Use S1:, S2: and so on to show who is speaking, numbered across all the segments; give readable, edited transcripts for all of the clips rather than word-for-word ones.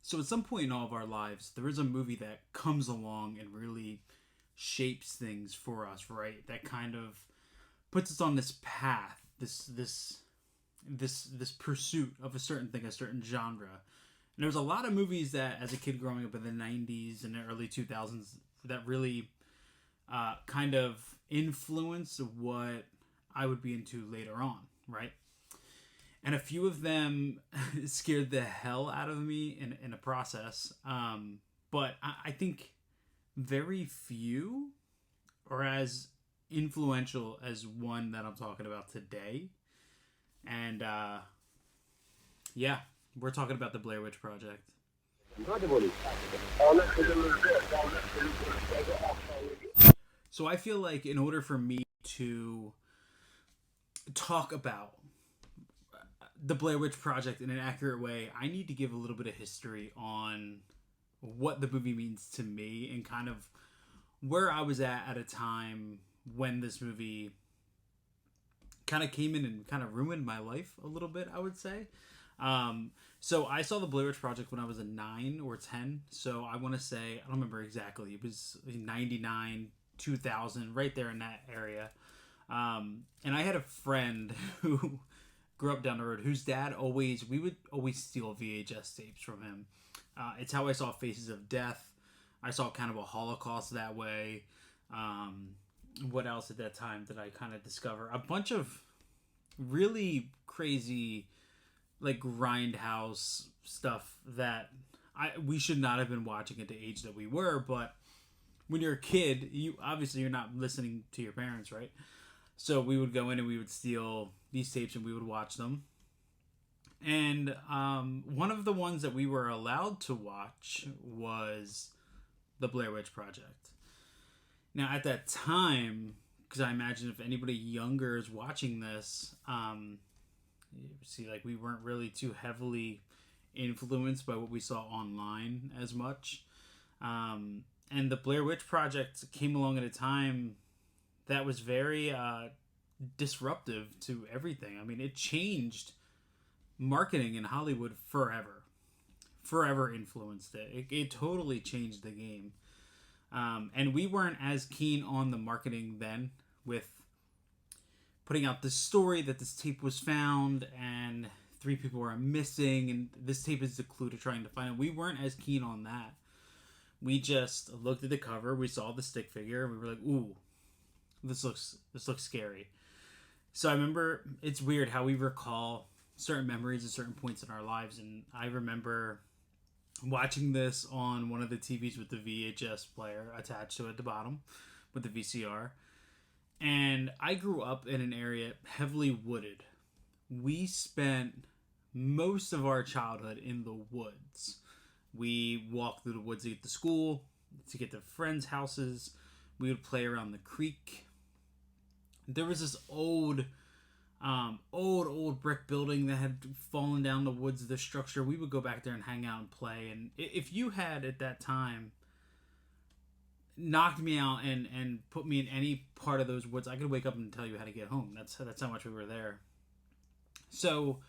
S1: So at some point in all of our lives, there is a movie that comes along and really shapes things for us, right? That kind of puts us on this path, this pursuit of a certain thing, a certain genre. And there was a lot of movies that, as a kid growing up in the '90s and the early 2000s, that really kind of influence what I would be into later on, right? And a few of them scared the hell out of me in a process. But I think very few are as influential as one that I'm talking about today. And yeah, we're talking about the Blair Witch Project. So I feel like in order for me to talk about the Blair Witch Project in an accurate way, I need to give a little bit of history on what the movie means to me and kind of where I was at a time when this movie kind of came in and kind of ruined my life a little bit, I would say. So I saw the Blair Witch Project when I was a 9 or 10. So I want to say, I don't remember exactly. It was 99, 2000, right there in that area. And I had a friend who grew up down the road whose dad we would always steal VHS tapes from him. It's how I saw Faces of Death. I saw kind of a Holocaust that way. What else at that time did I kind of discover? A bunch of really crazy, like, grindhouse stuff that we should not have been watching at the age that we were. But when you're a kid, you're not listening to your parents, right? So we would go in and we would steal these tapes and we would watch them. And one of the ones that we were allowed to watch was the Blair Witch Project. Now, at that time, because I imagine if anybody younger is watching this, you see, like, we weren't really too heavily influenced by what we saw online as much. And the Blair Witch Project came along at a time that was very disruptive to everything. I mean, it changed marketing in Hollywood forever. Forever influenced it. It totally changed the game. And we weren't as keen on the marketing then, with putting out the story that this tape was found and 3 people were missing and this tape is the clue to trying to find it. We weren't as keen on that. We just looked at the cover, we saw the stick figure, and we were like, ooh, this looks scary. So I remember, it's weird how we recall certain memories at certain points in our lives, and I remember watching this on one of the TVs with the VHS player attached to it at the bottom with the VCR. And I grew up in an area heavily wooded. We spent most of our childhood in the woods. We walked through the woods to get to school, to get to friends' houses. We would play around the creek. There was this old brick building that had fallen down the woods of the structure. We would go back there and hang out and play. And if you had at that time knocked me out and put me in any part of those woods, I could wake up and tell you how to get home. That's how much we were there. So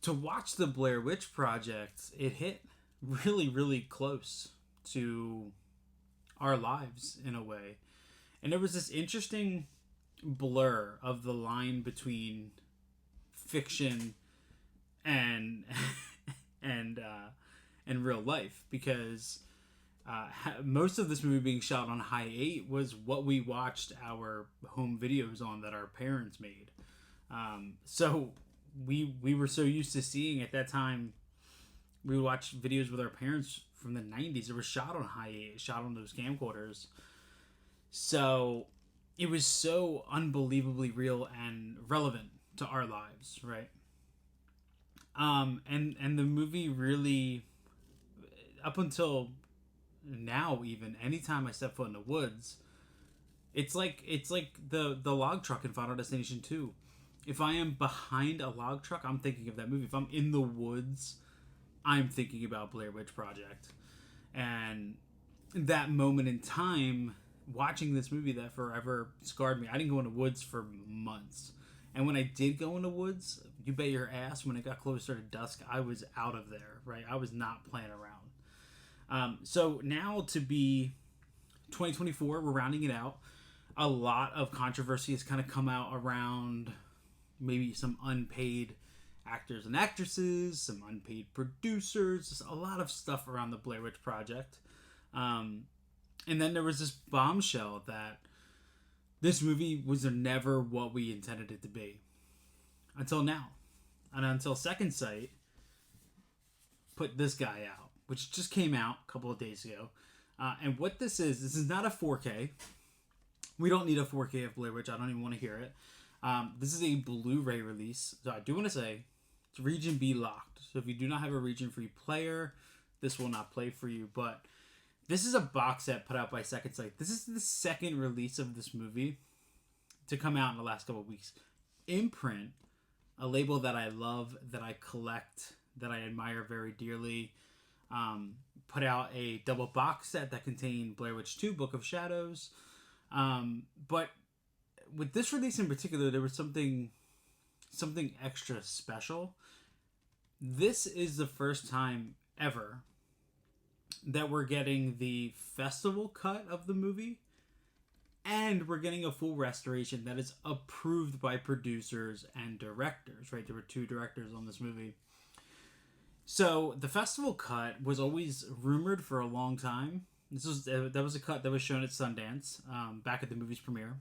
S1: to watch the Blair Witch Project, it hit really, really close to our lives in a way. And there was this interesting blur of the line between fiction and real life, because most of this movie being shot on high 8 was what we watched our home videos on that our parents made. So we were so used to seeing at that time, we would watch videos with our parents from the 90s. It was shot on high 8, shot on those camcorders. So it was so unbelievably real and relevant to our lives, right? And the movie really, up until now, even anytime I step foot in the woods, it's like the log truck in Final Destination 2. If I am behind a log truck, I'm thinking of that movie. If I'm in the woods, I'm thinking about Blair Witch Project. And that moment in time, watching this movie, that forever scarred me. I didn't go into woods for months. And when I did go into woods, you bet your ass when it got closer to dusk, I was out of there, right? I was not playing around. So now to be 2024, we're rounding it out. A lot of controversy has kind of come out around maybe some unpaid actors and actresses, some unpaid producers, just a lot of stuff around the Blair Witch Project. And then there was this bombshell that this movie was never what we intended it to be. Until now. And until Second Sight put this guy out, which just came out a couple of days ago. And what this is not a 4K. We don't need a 4K of Blair Witch. I don't even want to hear it. This is a Blu-ray release. So I do want to say, it's region B locked. So if you do not have a region free player, this will not play for you. But this is a box set put out by Second Sight. This is the second release of this movie to come out in the last couple of weeks. Imprint, a label that I love, that I collect, that I admire very dearly, put out a double box set that contained Blair Witch 2, Book of Shadows. But with this release in particular, there was something extra special. This is the first time ever that we're getting the festival cut of the movie, and we're getting a full restoration that is approved by producers and directors, right? There were 2 directors on this movie. So the festival cut was always rumored for a long time. That was a cut that was shown at Sundance, back at the movie's premiere.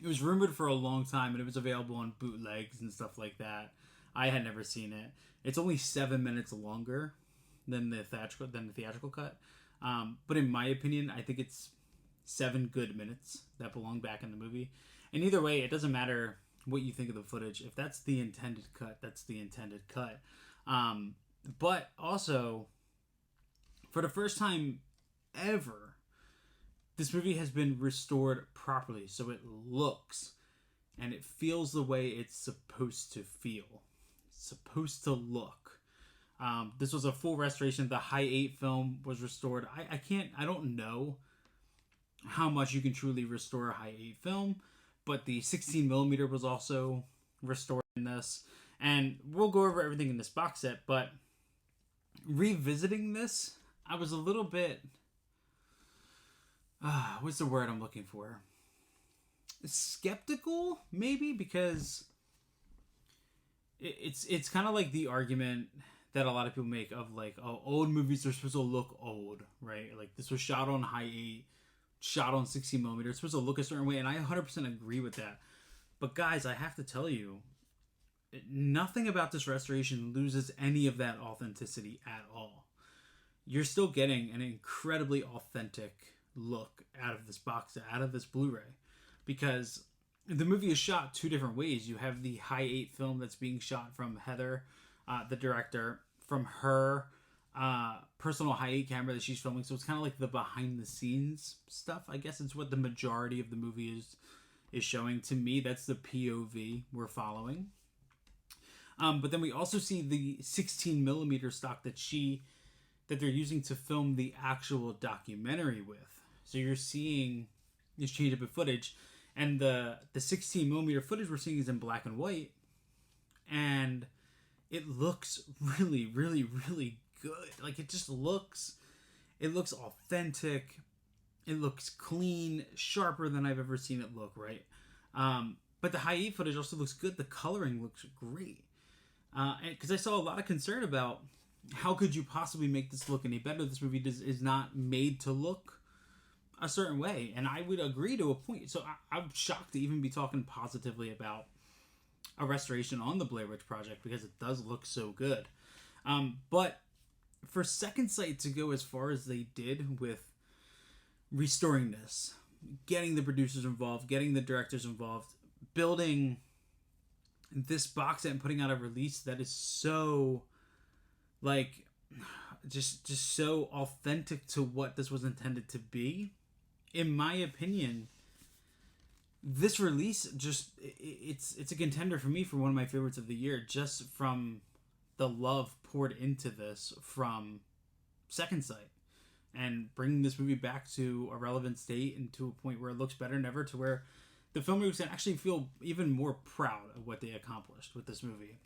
S1: It was rumored for a long time, and it was available on bootlegs and stuff like that. I had never seen it. It's only 7 minutes longer than the theatrical cut. But in my opinion, I think it's 7 good minutes that belong back in the movie. And either way, it doesn't matter what you think of the footage. If that's the intended cut, that's the intended cut. But also, for the first time ever, this movie has been restored properly. So it looks and it feels the way it's supposed to feel. It's supposed to look. This was a full restoration. The High 8 film was restored. I don't know how much you can truly restore a High 8 film, but the 16mm was also restored in this. And we'll go over everything in this box set, but revisiting this, I was a little bit... what's the word I'm looking for? Skeptical, maybe, because it's kind of like the argument that a lot of people make of like, oh, old movies are supposed to look old, right? Like this was shot on High 8, shot on 16mm. It's supposed to look a certain way, and I 100% agree with that. But guys, I have to tell you, nothing about this restoration loses any of that authenticity at all. You're still getting an incredibly authentic look out of this box set, out of this Blu-ray, because the movie is shot 2 different ways. You have the High 8 film that's being shot from Heather, the director, from her personal High 8 camera that she's filming. So it's kind of like the behind the scenes stuff. I guess it's what the majority of the movie is showing. To me, that's the POV we're following. But then we also see the 16mm stock that they're using to film the actual documentary with. So you're seeing this change up in footage, and the 16mm footage we're seeing is in black and white, and it looks really, really, really good. Like it looks authentic. It looks clean, sharper than I've ever seen it look, right? But the High 8 footage also looks good. The coloring looks great. Because I saw a lot of concern about how could you possibly make this look any better? This movie is not made to look a certain way, and I would agree to a point. So I'm shocked to even be talking positively about a restoration on the Blair Witch Project, because it does look so good. But for Second Sight to go as far as they did with restoring this, getting the producers involved, getting the directors involved, building this box set and putting out a release that is so like just so authentic to what this was intended to be, in my opinion, this release it's a contender for me for one of my favorites of the year, just from the love poured into this from Second Sight and bringing this movie back to a relevant state and to a point where it looks better than ever, to where the filmmakers can actually feel even more proud of what they accomplished with this movie.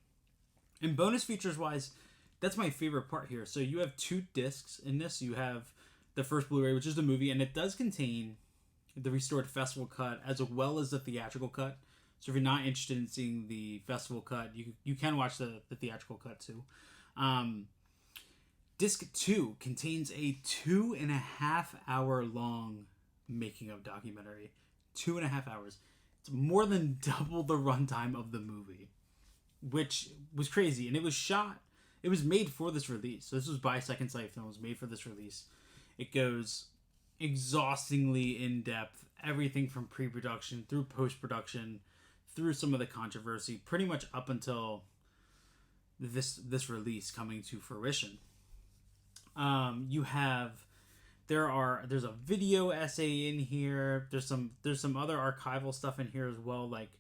S1: And bonus features wise, that's my favorite part here. So you have 2 discs in this. You have the first Blu-ray, which is the movie, and it does contain the restored festival cut as well as the theatrical cut. So if you're not interested in seeing the festival cut, you can watch the theatrical cut too. Disc 2 contains a 2.5 hour long making of documentary. 2.5 hours. It's more than double the runtime of the movie, which was crazy. And it was made for this release. So this was by Second Sight Films, made for this release. It goes exhaustingly in depth, everything from pre-production through post-production, through some of the controversy, pretty much up until this release coming to fruition. There's a video essay in here. There's some other archival stuff in here as well, like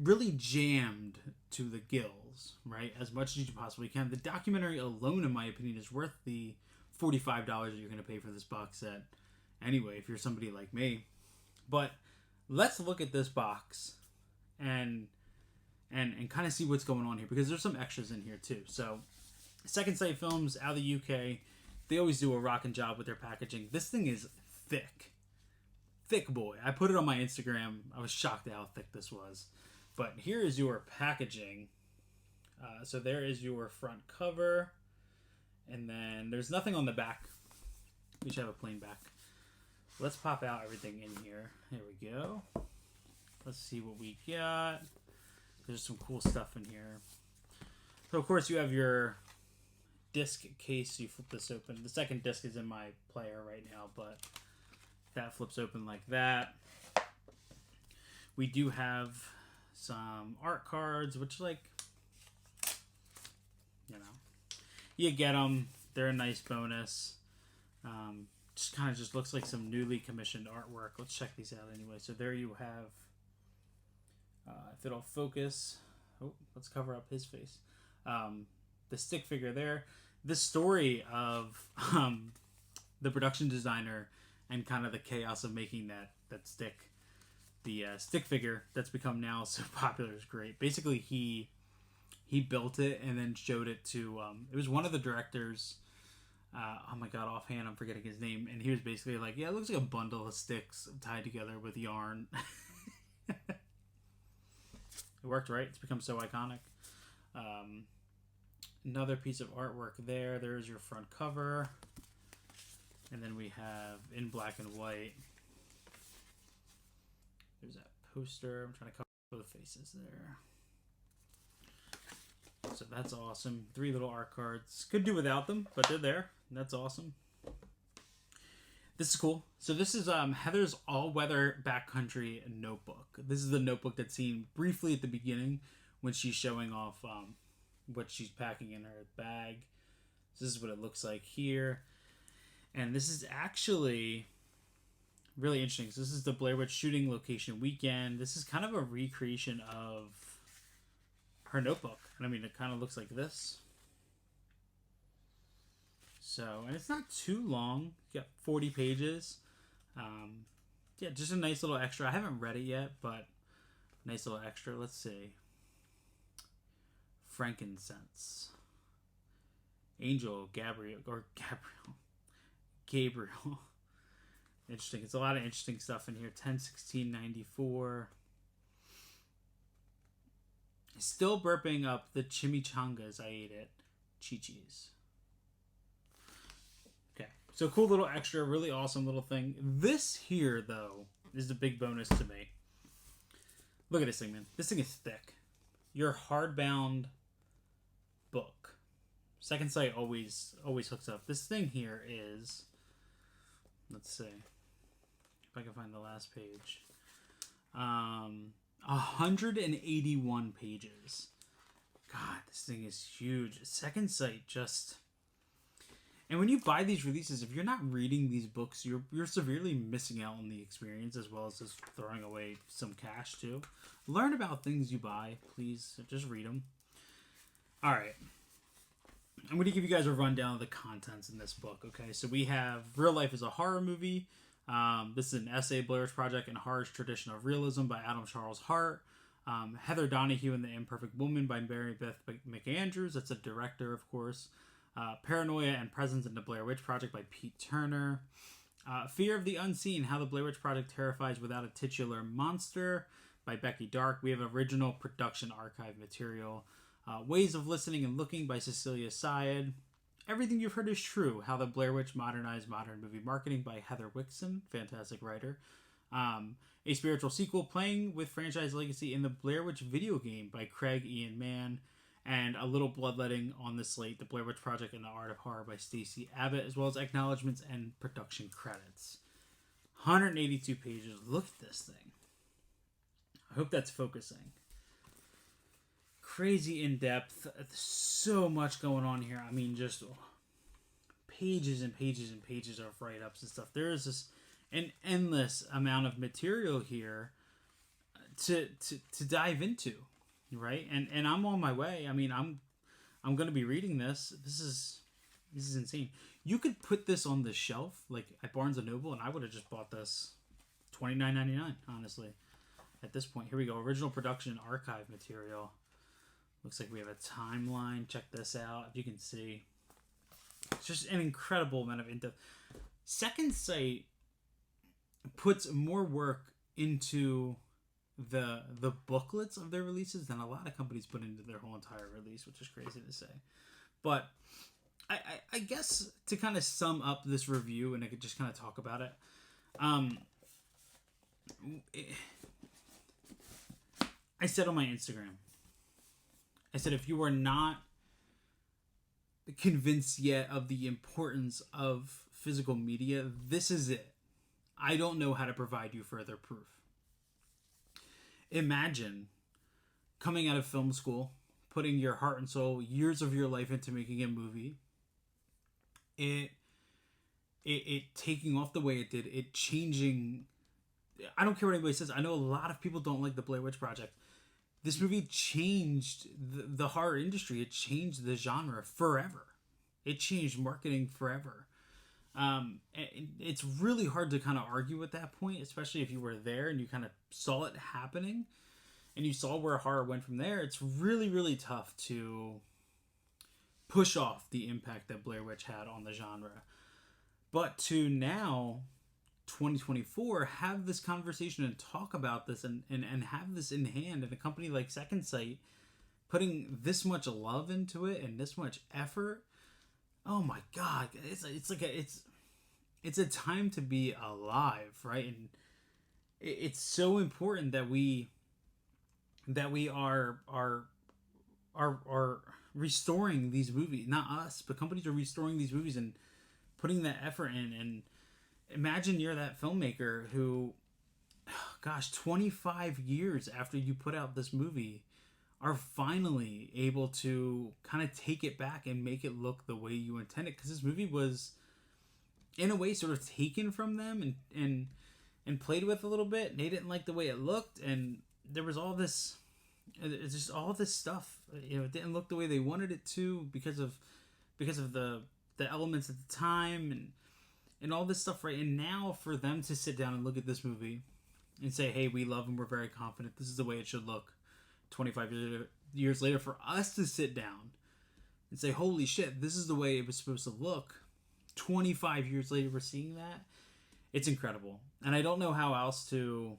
S1: really jammed to the gills, right? As much as you possibly can. The documentary alone, in my opinion, is worth the $45 that you're going to pay for this box set. Anyway, if you're somebody like me. But let's look at this box and kind of see what's going on here, because there's some extras in here too. So Second Sight Films out of the UK, they always do a rockin' job with their packaging. This thing is thick boy. I put it on my Instagram. I was shocked at how thick this was. But here is your packaging. So there is your front cover, and then there's nothing on the back. We should have a plain back. Let's pop out everything in here. Here we go. Let's see what we got. There's some cool stuff in here. So of course you have your disc case. You flip this open. The second disc is in my player right now, but that flips open like that. We do have some art cards, which, like, you know, you get them. They're a nice bonus. Just kind of just looks like some newly commissioned artwork. Let's check these out anyway. So there you have, if it'll focus, let's cover up his face. The stick figure there. The story of the production designer and kind of the chaos of making that stick. The stick figure that's become now so popular is great. Basically, he built it and then showed it to, it was one of the directors. Oh my god, offhand, I'm forgetting his name. And he was basically like, yeah, it looks like a bundle of sticks tied together with yarn. It worked, right? It's become so iconic. Another piece of artwork there. There's your front cover. And then we have in black and white. There's that poster. I'm trying to cover both faces there. So that's awesome. 3 little art cards. Could do without them, but they're there. That's awesome. This is cool. So this is Heather's all-weather backcountry notebook. This is the notebook that's seen briefly at the beginning when she's showing off what she's packing in her bag. This is what it looks like here. And this is actually really interesting. So this is the Blair Witch shooting location weekend. This is kind of a recreation of her notebook. And I mean, it kind of looks like this. So, and it's not too long. You got 40 pages. Yeah, just a nice little extra. I haven't read it yet, but nice little extra. Let's see. Frankincense. Angel, Gabriel. Interesting. It's a lot of interesting stuff in here. 10/16/94. Still burping up the chimichangas I ate at Chi-Chi's. Okay. So cool little extra. Really awesome little thing. This here, though, is the big bonus to me. Look at this thing, man. This thing is thick. Your hardbound book. Second Sight always hooks up. This thing here is, let's see if I can find the last page. 181 pages. God, this thing is huge. Second Sight just, and when you buy these releases, if you're not reading these books, you're severely missing out on the experience, as well as just throwing away some cash too. Learn about things you buy, please. Just read them. All right. I'm going to give you guys a rundown of the contents in this book, okay? So we have Real Life is a Horror Movie. This is an essay, Blair Witch Project and Horror's Tradition of Realism by Adam Charles Hart. Heather Donahue and the Imperfect Woman by Mary Beth McAndrews. That's a director, of course. Paranoia and Presence in the Blair Witch Project by Pete Turner. Fear of the Unseen, How the Blair Witch Project Terrifies Without a Titular Monster by Becky Dark. We have original production archive material. Ways of Listening and Looking by Cecilia Syed. Everything You've Heard Is True, How the Blair Witch Modernized Modern Movie Marketing by Heather Wixson, fantastic writer. A Spiritual Sequel, Playing with Franchise Legacy in the Blair Witch Video Game by Craig Ian Mann. And A Little Bloodletting on the slate, The Blair Witch Project and the Art of Horror by Stacey Abbott, as well as acknowledgments and production credits. 182 pages. Look at this thing. I hope that's focusing. Crazy in-depth. So much going on here. I mean, just pages and pages and pages of write-ups and stuff. There is this an endless amount of material here to dive into, right? And I'm on my way. I mean, I'm going to be reading this. This is insane. You could put this on the shelf, like at Barnes & Noble, and I would have just bought this $29.99, honestly. At this point, here we go. Original production and archive material. Looks like we have a timeline. Check this out. If you can see, it's just an incredible amount of in-depth. Second Sight puts more work into the booklets of their releases than a lot of companies put into their whole entire release, which is crazy to say. But I guess to kind of sum up this review, and I could just kind of talk about it. I said on my Instagram, I said, if you are not convinced yet of the importance of physical media, this is it. I don't know how to provide you further proof. Imagine coming out of film school, putting your heart and soul, years of your life into making a movie, it taking off the way it did, it changing. I don't care what anybody says. I know a lot of people don't like the Blair Witch Project. This movie changed the horror industry. It changed the genre forever. It changed marketing forever. It's really hard to kind of argue at that point, especially if you were there and you kind of saw it happening and you saw where horror went from there. It's really, really tough to push off the impact that Blair Witch had on the genre. But to now, 2024, have this conversation and talk about this and have this in hand, and a company like Second Sight putting this much love into it and this much effort. Oh my God, it's a time to be alive, right? And it's so important that we are restoring these movies. Not us, but companies are restoring these movies and putting that effort in. And imagine you're that filmmaker who, gosh, 25 years after you put out this movie, are finally able to kind of take it back and make it look the way you intended. Because this movie was, in a way, sort of taken from them and played with a little bit. And they didn't like the way it looked. And there was all this, it's just all this stuff. You know, it didn't look the way they wanted it to because of the elements at the time and all this stuff, right? And now for them to sit down and look at this movie and say, hey, we love and we're very confident this is the way it should look 25 years later, for us to sit down and say, holy shit, this is the way it was supposed to look 25 years later, we're seeing that. It's incredible. And I don't know how else to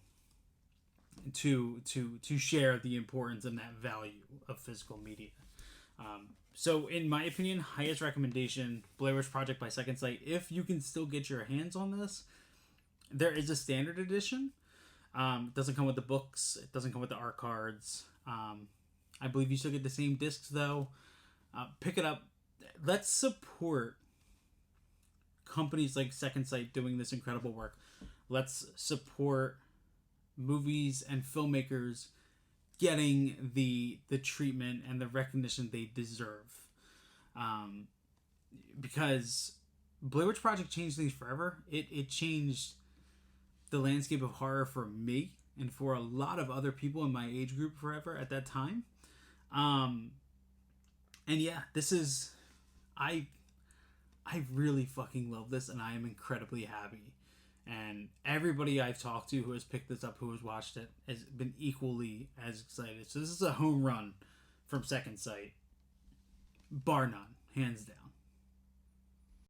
S1: share the importance and that value of physical media. So in my opinion, highest recommendation, Blair Witch Project by Second Sight. If you can still get your hands on this, there is a standard edition. It doesn't come with the books. It doesn't come with the art cards. I believe you still get the same discs though. Pick it up. Let's support companies like Second Sight doing this incredible work. Let's support movies and filmmakers getting the treatment and the recognition they deserve. Because Blair Witch Project changed things forever. It changed the landscape of horror for me and for a lot of other people in my age group forever at that time. And yeah, this is, I really fucking love this, and I am incredibly happy And everybody I've talked to who has picked this up, who has watched it, has been equally as excited. So this is a home run from Second Sight, bar none, hands down.